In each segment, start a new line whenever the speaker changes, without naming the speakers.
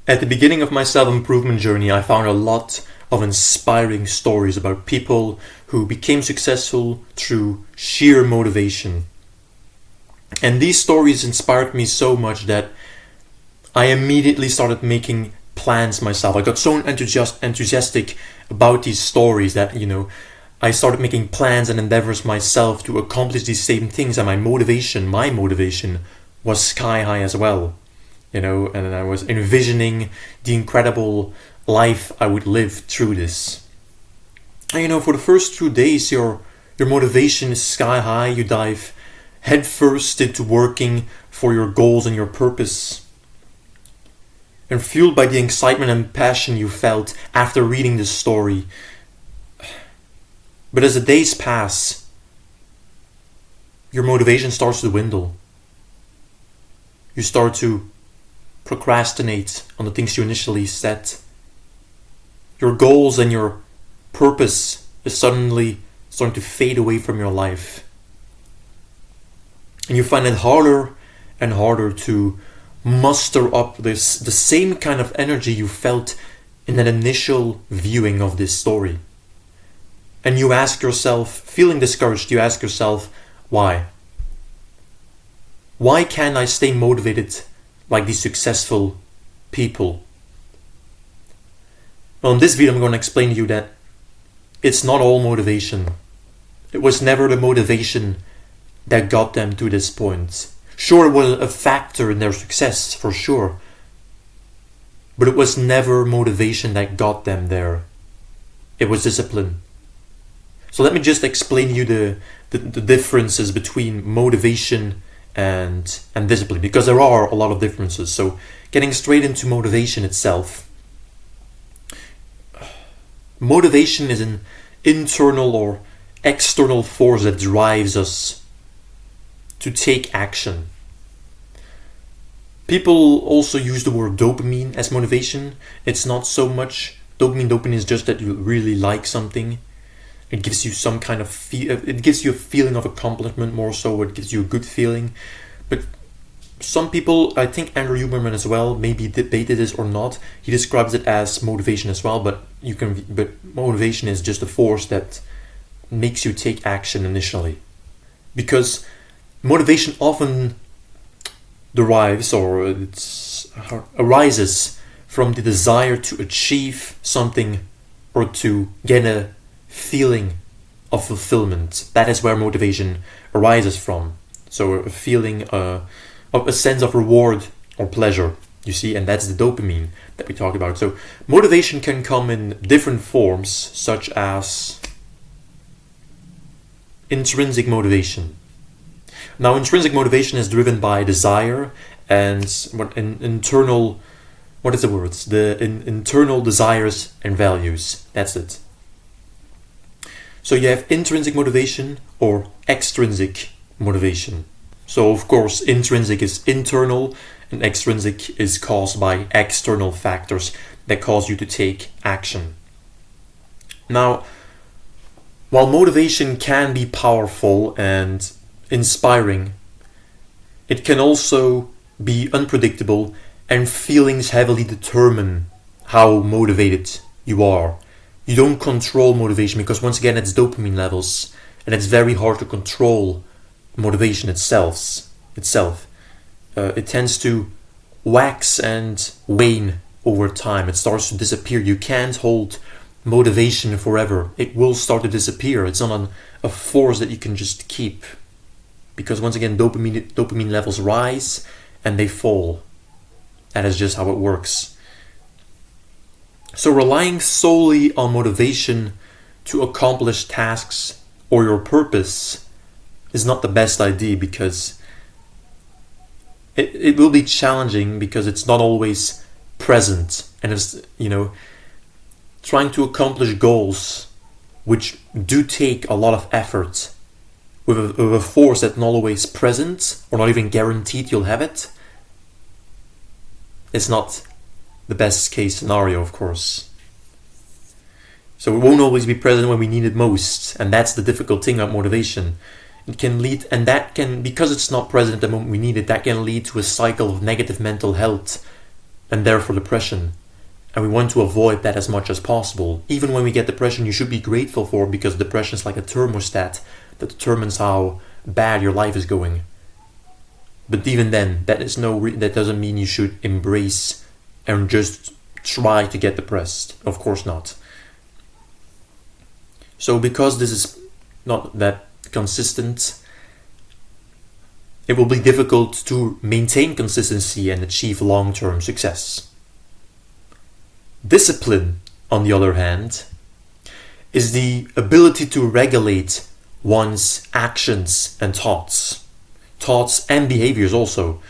At the beginning of my self-improvement journey, I found a lot of inspiring stories about people who became successful through sheer motivation. And these stories inspired me so much that I immediately started making plans myself. I got so enthusiastic about these stories that, I started making plans and endeavors myself to accomplish these same things, and my motivation was sky high as well. And I was envisioning the incredible life I would live through this. And for the first 2 days, your motivation is sky high. You dive headfirst into working for your goals and your purpose. And fueled by the excitement and passion you felt after reading this story. But as the days pass, your motivation starts to dwindle. You start to procrastinate on the things you initially set. Your goals and your purpose is suddenly starting to fade away from your life. And you find it harder and harder to muster up the same kind of energy you felt in that initial viewing of this story. And you ask yourself, feeling discouraged, you ask yourself, why? Why can't I stay motivated like these successful people? Well, in this video I'm going to explain to you that it's not all motivation. It was never the motivation that got them to this point. Sure, it was a factor in their success, for sure. But it was never motivation that got them there. It was discipline. So let me just explain to you the differences between motivation and discipline, because there are a lot of differences. So getting straight into motivation itself. Motivation is an internal or external force that drives us to take action. People also use the word dopamine as motivation. It's not so much dopamine. Dopamine is just that you really like something. It gives you some kind of it gives you a feeling of accomplishment more so. It gives you a good feeling. But some people, I think Andrew Huberman as well, maybe debated this or not. He describes it as motivation as well. But motivation is just a force that makes you take action initially, because motivation often derives or arises from the desire to achieve something or to get a feeling of fulfillment. That is where motivation arises from. So a feeling of a sense of reward or pleasure, you see, and that's the dopamine that we talked about. So motivation can come in different forms, such as intrinsic motivation. Now, intrinsic motivation is driven by desire and internal desires and values. That's it. So you have intrinsic motivation or extrinsic motivation. So of course, intrinsic is internal and extrinsic is caused by external factors that cause you to take action. Now, while motivation can be powerful and inspiring, it can also be unpredictable, and feelings heavily determine how motivated you are. You don't control motivation because, once again, it's dopamine levels, and it's very hard to control motivation itself. It tends to wax and wane over time. It starts to disappear. You can't hold motivation forever. It will start to disappear. It's not a force that you can just keep, because, once again, dopamine levels rise and they fall. That is just how it works. So relying solely on motivation to accomplish tasks or your purpose is not the best idea, because it will be challenging, because it's not always present. And it's, trying to accomplish goals which do take a lot of effort with a force that's not always present or not even guaranteed you'll have it, it's not the best case scenario, of course. So it won't always be present when we need it most, and that's the difficult thing about motivation. It can lead, and because it's not present at the moment we need it, that can lead to a cycle of negative mental health and therefore depression. And we want to avoid that as much as possible. Even when we get depression, you should be grateful for it, because depression is like a thermostat that determines how bad your life is going. But even then, that doesn't mean you should embrace and just try to get depressed. Of course not. So because this is not that consistent, it will be difficult to maintain consistency and achieve long-term success. Discipline, on the other hand, is the ability to regulate one's actions and thoughts and behaviors also,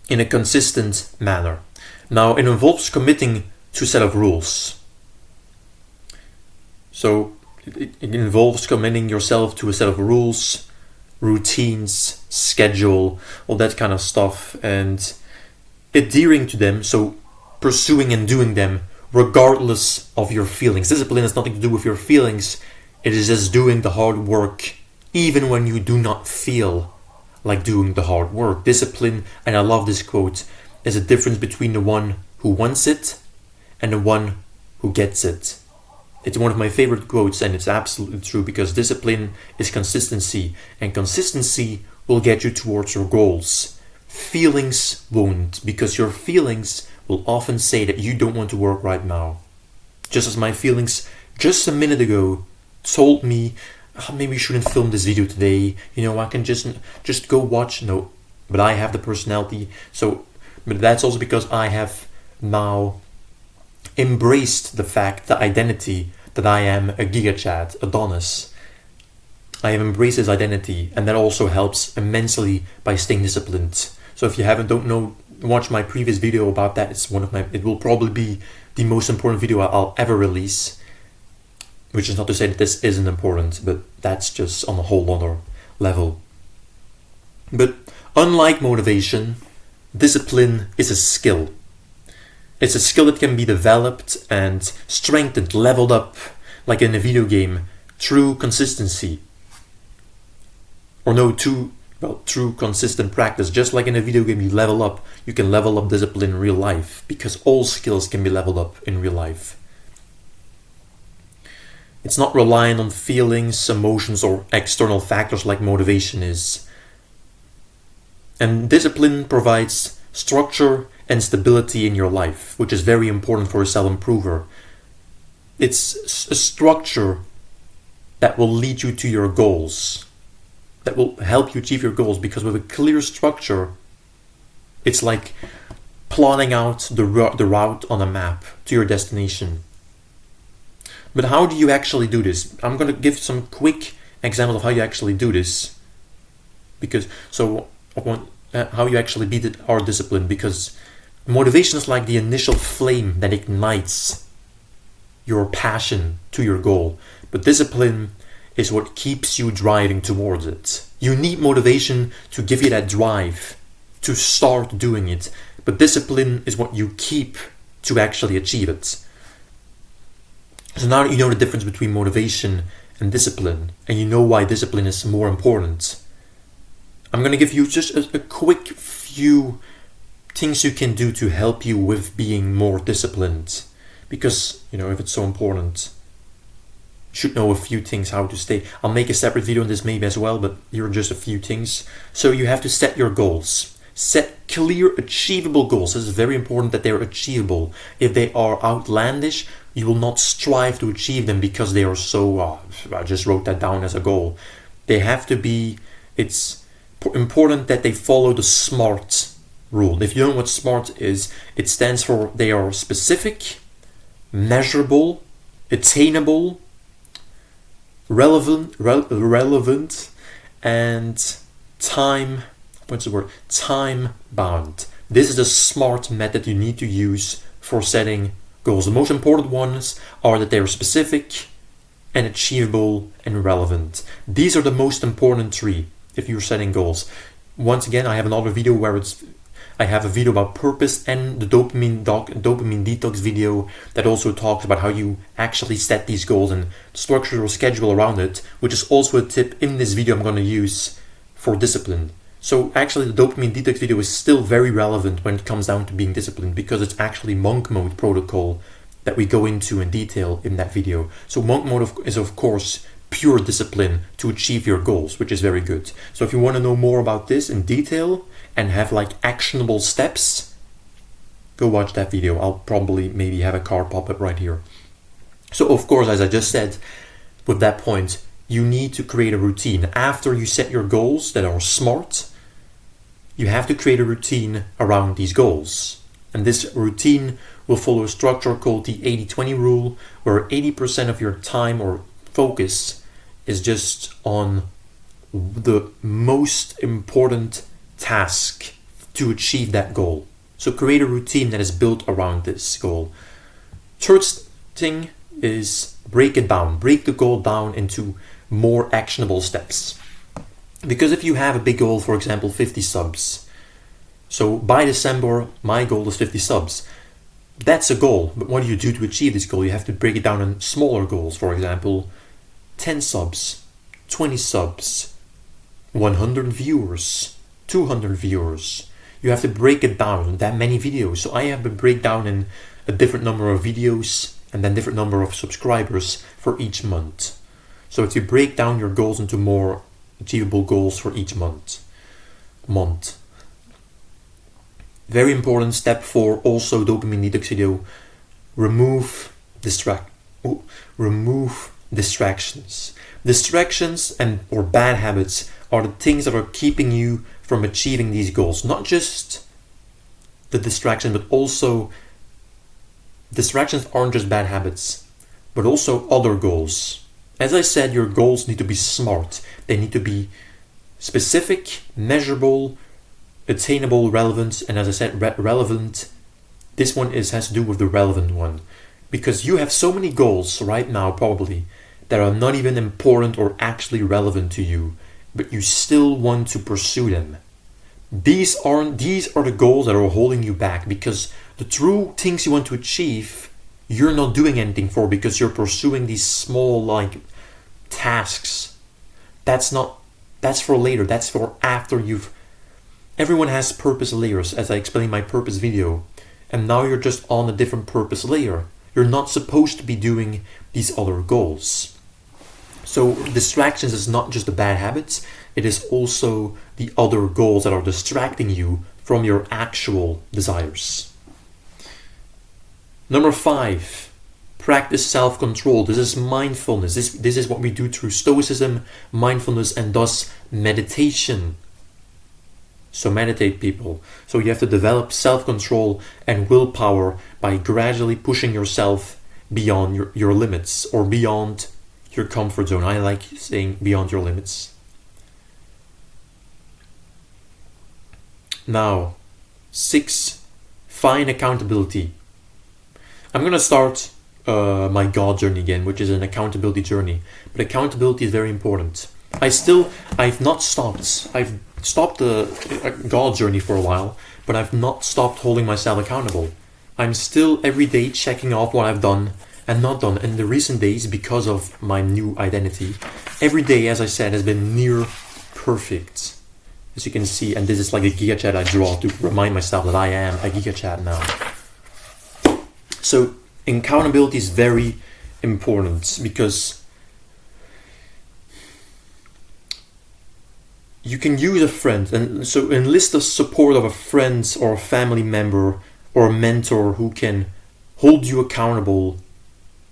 in a consistent manner. Now, it involves committing to a set of rules. So, it involves committing yourself to a set of rules, routines, schedule, all that kind of stuff, and adhering to them, so pursuing and doing them regardless of your feelings. Discipline has nothing to do with your feelings. It is just doing the hard work even when you do not feel like doing the hard work. Discipline, and I love this quote, is a difference between the one who wants it and the one who gets it. It's one of my favorite quotes, and it's absolutely true, because discipline is consistency, and consistency will get you towards your goals. Feelings won't, because your feelings will often say that you don't want to work right now. Just as my feelings just a minute ago told me, maybe you shouldn't film this video today, I can just go watch. No, but I have the personality, but that's also because I have now embraced the fact, the identity, that I am a Giga Chad, Adonis. I have embraced his identity, and that also helps immensely by staying disciplined. So if you don't know, watch my previous video about that. It will probably be the most important video I'll ever release. Which is not to say that this isn't important, but that's just on a whole other level. But unlike motivation, discipline is a skill. It's a skill that can be developed and strengthened, leveled up, like in a video game, through consistency. Through consistent practice. Just like in a video game you level up, you can level up discipline in real life, because all skills can be leveled up in real life. It's not relying on feelings, emotions, or external factors like motivation is. And discipline provides structure and stability in your life, which is very important for a self-improver. It's a structure that will lead you to your goals, that will help you achieve your goals, because with a clear structure, it's like plotting out the route on a map to your destination. But how do you actually do this? I'm going to give some quick examples of how you actually do this. How you actually are disciplined, because motivation is like the initial flame that ignites your passion to your goal. But discipline is what keeps you driving towards it. You need motivation to give you that drive to start doing it. But discipline is what you keep to actually achieve it. So now you know the difference between motivation and discipline, and you know why discipline is more important. I'm going to give you just a quick few things you can do to help you with being more disciplined. Because, if it's so important, you should know a few things how to stay. I'll make a separate video on this maybe as well, but here are just a few things. So you have to set your goals. Set clear, achievable goals. This is very important that they're achievable. If they are outlandish, you will not strive to achieve them because they are so, I just wrote that down as a goal. They have to be, it's important that they follow the SMART rule. If you don't know what SMART is, it stands for they are specific, measurable, attainable, relevant, and time bound. This is the SMART method you need to use for setting goals. The most important ones are that they are specific and achievable and relevant. These are the most important three if you're setting goals. Once again, I have another video I have a video about purpose and the dopamine detox video that also talks about how you actually set these goals and structure your schedule around it, which is also a tip in this video I'm going to use for discipline. So actually the dopamine detox video is still very relevant when it comes down to being disciplined, because it's actually monk mode protocol that we go into in detail in that video. So monk mode is of course pure discipline to achieve your goals, which is very good. So if you want to know more about this in detail and have like actionable steps, go watch that video. I'll probably maybe have a card pop up right here. So of course, as I just said, with that point, you need to create a routine. After you set your goals that are smart, you have to create a routine around these goals. And this routine will follow a structure called the 80-20 rule, where 80% of your time or focus is just on the most important task to achieve that goal. So create a routine that is built around this goal. Third thing is break it down. Break the goal down into more actionable steps. Because if you have a big goal, for example, 50 subs. So by December, my goal is 50 subs. That's a goal. But what do you do to achieve this goal? You have to break it down in smaller goals. For example, 10 subs, 20 subs, 100 viewers, 200 viewers. You have to break it down, that many videos. So I have to break down in a different number of videos and then different number of subscribers for each month. So to break down your goals into more achievable goals for each month. Very important step 4, also dopamine detox video. Remove distractions. Distractions or bad habits are the things that are keeping you from achieving these goals. Not just the distraction, but also distractions aren't just bad habits, but also other goals. As I said, your goals need to be smart. They need to be specific, measurable, attainable, relevant, and as I said, relevant. This one has to do with the relevant one, because you have so many goals right now probably that are not even important or actually relevant to you, but you still want to pursue them. These are the goals that are holding you back, because the true things you want to achieve, you're not doing anything for, because you're pursuing these small tasks. That's for later. That's for after everyone has purpose layers, as I explained in my purpose video, and now you're just on a different purpose layer. You're not supposed to be doing these other goals. So distractions is not just the bad habits, it is also the other goals that are distracting you from your actual desires. Number 5, practice self-control. This is mindfulness. This is what we do through stoicism, mindfulness, and thus meditation. So meditate, people. So you have to develop self-control and willpower by gradually pushing yourself beyond your limits, or beyond your comfort zone. I like saying beyond your limits. Now, 6, find accountability. I'm going to start my God journey again, which is an accountability journey. But accountability is very important. I've not stopped. I've stopped the God journey for a while, but I've not stopped holding myself accountable. I'm still every day checking off what I've done and not done. In the recent days, because of my new identity, every day, as I said, has been near perfect. As you can see, and this is like a Giga Chat I draw to remind myself that I am a Giga Chat now. So accountability is very important, because you can use a friend, and so enlist the support of a friend or a family member or a mentor who can hold you accountable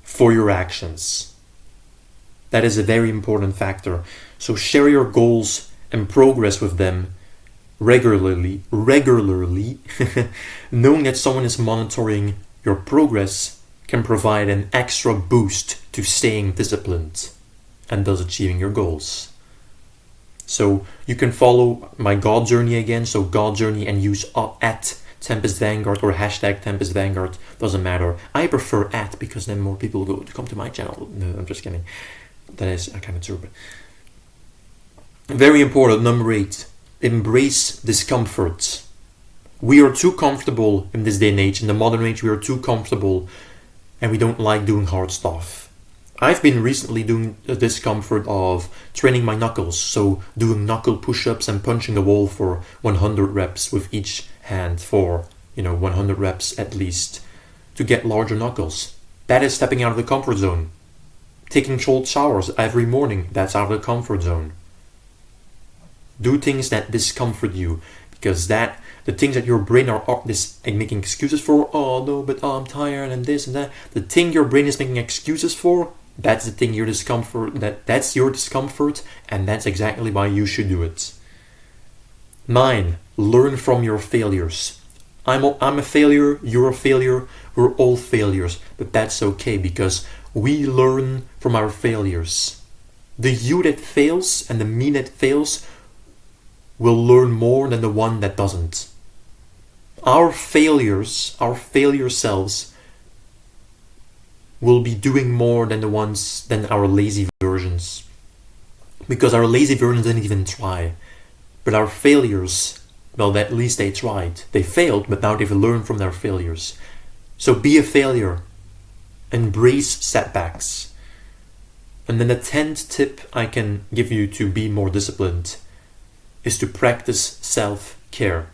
for your actions. That is a very important factor. So share your goals and progress with them regularly, knowing that someone is monitoring your progress can provide an extra boost to staying disciplined and thus achieving your goals. So you can follow my God journey again. So God journey, and use at Tempest Vanguard or hashtag Tempest Vanguard. Doesn't matter. I prefer at, because then more people go to come to my channel. No, I'm just kidding. That is kind of true. Very important. Number 8. Embrace discomfort. We are too comfortable in this day and age. In the modern age, we are too comfortable, and we don't like doing hard stuff. I've been recently doing the discomfort of training my knuckles, so doing knuckle push-ups and punching a wall for 100 reps with each hand for, 100 reps at least, to get larger knuckles. That is stepping out of the comfort zone. Taking cold showers every morning, that's out of the comfort zone. Do things that discomfort you, because the things that your brain are making excuses for, oh no, but I'm tired and this and that, the thing your brain is making excuses for, that's the thing that's your discomfort, and that's exactly why you should do it. 9. Learn from your failures. I'm a failure, you're a failure, we're all failures, but that's okay because we learn from our failures. The you that fails and the me that fails will learn more than the one that doesn't. Our failure selves will be doing more than our lazy versions. Because our lazy versions didn't even try. But our failures, well, at least they tried. They failed, but now they've learned from their failures. So be a failure. Embrace setbacks. And then the 10th tip I can give you to be more disciplined is to practice self-care.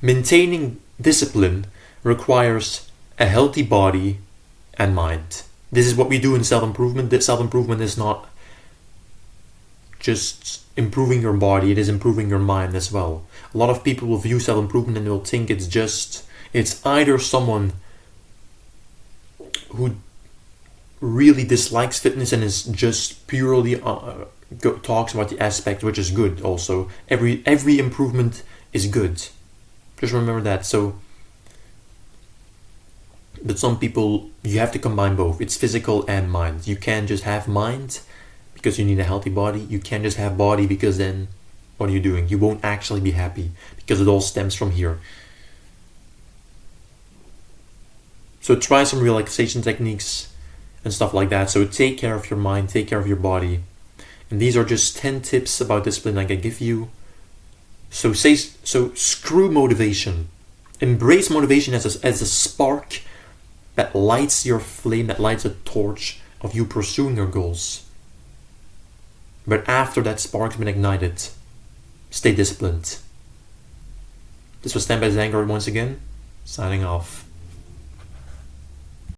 Maintaining discipline requires a healthy body and mind. This is what we do in self-improvement. Self-improvement is not just improving your body, it is improving your mind as well. A lot of people will view self-improvement and they'll think it's either someone who really dislikes fitness and is just purely talks about the aspect, which is good also. Every improvement is good. Just remember that. But some people, you have to combine both. It's physical and mind. You can't just have mind because you need a healthy body. You can't just have body because then what are you doing? You won't actually be happy because it all stems from here. So try some relaxation techniques and stuff like that. So take care of your mind, take care of your body. And these are just 10 tips about discipline I can give you. So screw motivation. Embrace motivation as a spark that lights your flame, that lights a torch of you pursuing your goals. But after that spark's been ignited, stay disciplined. This was Stand by Zangar once again, signing off.